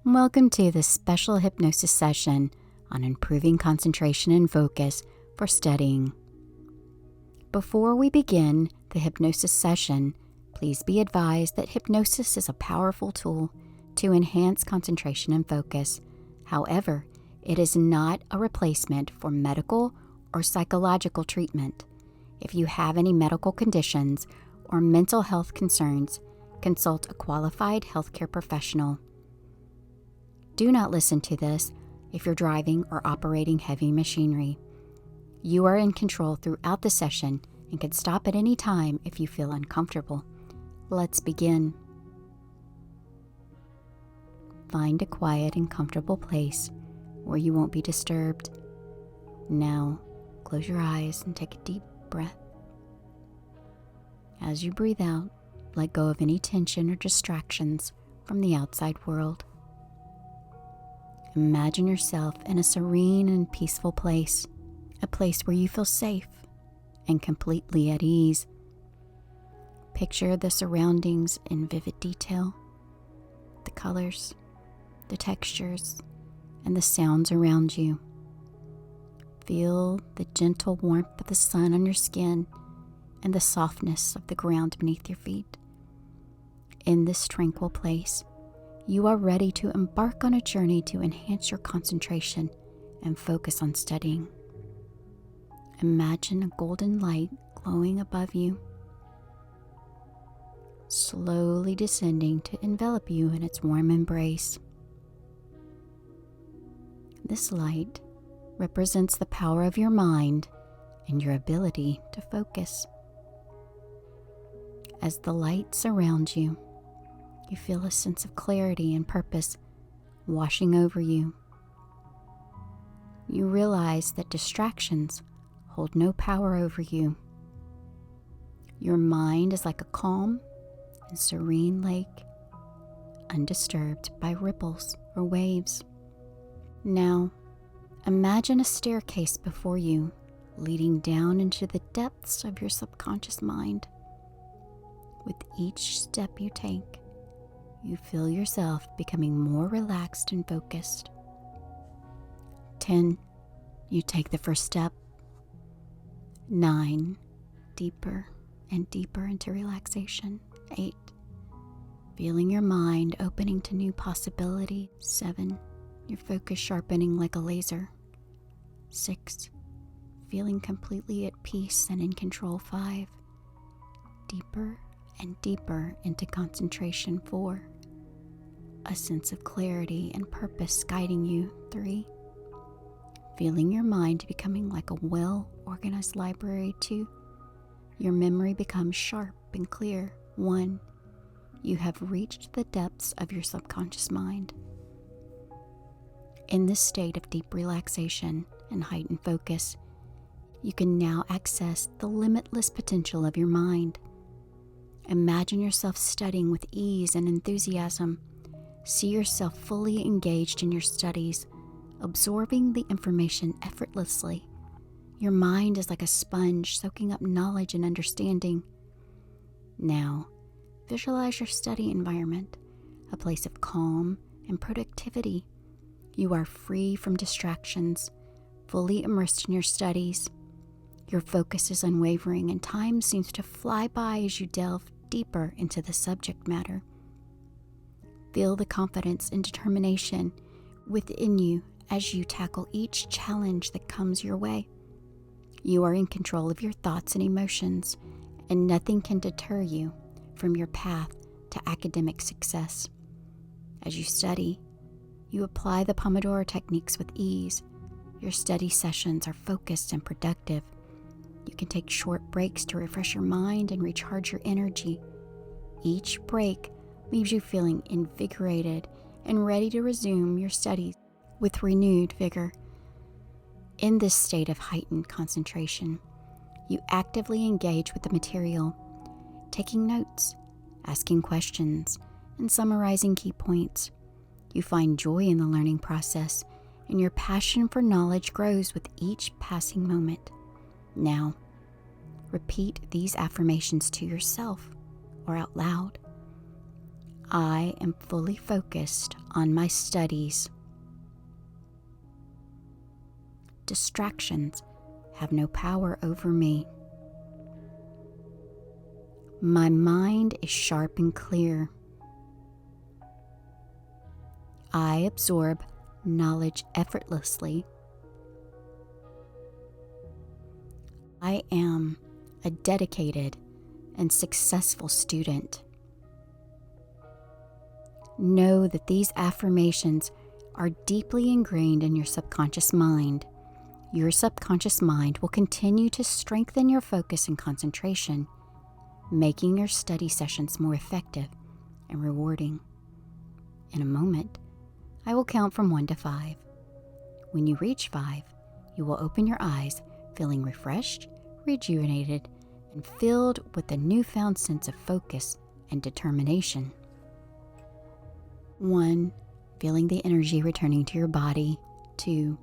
Welcome to this special hypnosis session on improving concentration and focus for studying. Before we begin the hypnosis session, please be advised that hypnosis is a powerful tool to enhance concentration and focus. However, it is not a replacement for medical or psychological treatment. If you have any medical conditions or mental health concerns, consult a qualified healthcare professional. Do not listen to this if you're driving or operating heavy machinery. You are in control throughout the session and can stop at any time if you feel uncomfortable. Let's begin. Find a quiet and comfortable place where you won't be disturbed. Now, close your eyes and take a deep breath. As you breathe out, let go of any tension or distractions from the outside world. Imagine yourself in a serene and peaceful place, a place where you feel safe and completely at ease. Picture the surroundings in vivid detail, the colors, the textures, and the sounds around you. Feel the gentle warmth of the sun on your skin and the softness of the ground beneath your feet. In this tranquil place, you are ready to embark on a journey to enhance your concentration and focus on studying. Imagine a golden light glowing above you, slowly descending to envelop you in its warm embrace. This light represents the power of your mind and your ability to focus. As the light surrounds you, you feel a sense of clarity and purpose washing over you. You realize that distractions hold no power over you. Your mind is like a calm and serene lake, undisturbed by ripples or waves. Now, imagine a staircase before you, leading down into the depths of your subconscious mind. With each step you take, you feel yourself becoming more relaxed and focused. 10, you take the first step. 9, deeper and deeper into relaxation. 8, feeling your mind opening to new possibility. 7, your focus sharpening like a laser. 6, feeling completely at peace and in control. 5, deeper and deeper into concentration. 4, a sense of clarity and purpose guiding you. 3, feeling your mind becoming like a well-organized library. 2, your memory becomes sharp and clear. 1, you have reached the depths of your subconscious mind. In this state of deep relaxation and heightened focus, you can now access the limitless potential of your mind. Imagine yourself studying with ease and enthusiasm. See yourself fully engaged in your studies, absorbing the information effortlessly. Your mind is like a sponge soaking up knowledge and understanding. Now, visualize your study environment, a place of calm and productivity. You are free from distractions, fully immersed in your studies. Your focus is unwavering and time seems to fly by as you delve deeper into the subject matter. Feel the confidence and determination within you as you tackle each challenge that comes your way. You are in control of your thoughts and emotions, and nothing can deter you from your path to academic success. As you study, you apply the Pomodoro techniques with ease. Your study sessions are focused and productive. You can take short breaks to refresh your mind and recharge your energy. Each break leaves you feeling invigorated and ready to resume your studies with renewed vigor. In this state of heightened concentration, you actively engage with the material, taking notes, asking questions, and summarizing key points. You find joy in the learning process, and your passion for knowledge grows with each passing moment. Now, repeat these affirmations to yourself or out loud. I am fully focused on my studies. Distractions have no power over me. My mind is sharp and clear. I absorb knowledge effortlessly. I am a dedicated and successful student. Know that these affirmations are deeply ingrained in your subconscious mind. Your subconscious mind will continue to strengthen your focus and concentration, making your study sessions more effective and rewarding. In a moment, I will count from 1 to 5. When you reach 5, you will open your eyes, feeling refreshed, rejuvenated, and filled with a newfound sense of focus and determination. 1. Feeling the energy returning to your body. 2.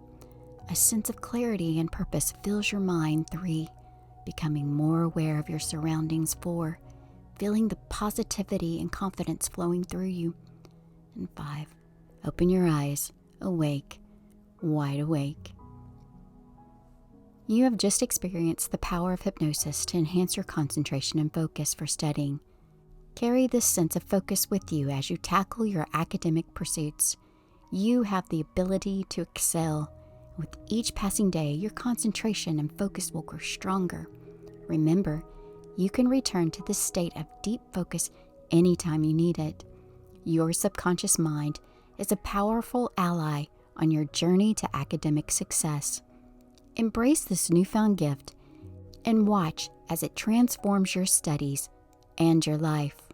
A sense of clarity and purpose fills your mind. 3. Becoming more aware of your surroundings. 4. Feeling the positivity and confidence flowing through you. And 5. Open your eyes, awake, wide awake. You have just experienced the power of hypnosis to enhance your concentration and focus for studying. Carry this sense of focus with you as you tackle your academic pursuits. You have the ability to excel. With each passing day, your concentration and focus will grow stronger. Remember, you can return to this state of deep focus anytime you need it. Your subconscious mind is a powerful ally on your journey to academic success. Embrace this newfound gift and watch as it transforms your studies and your life.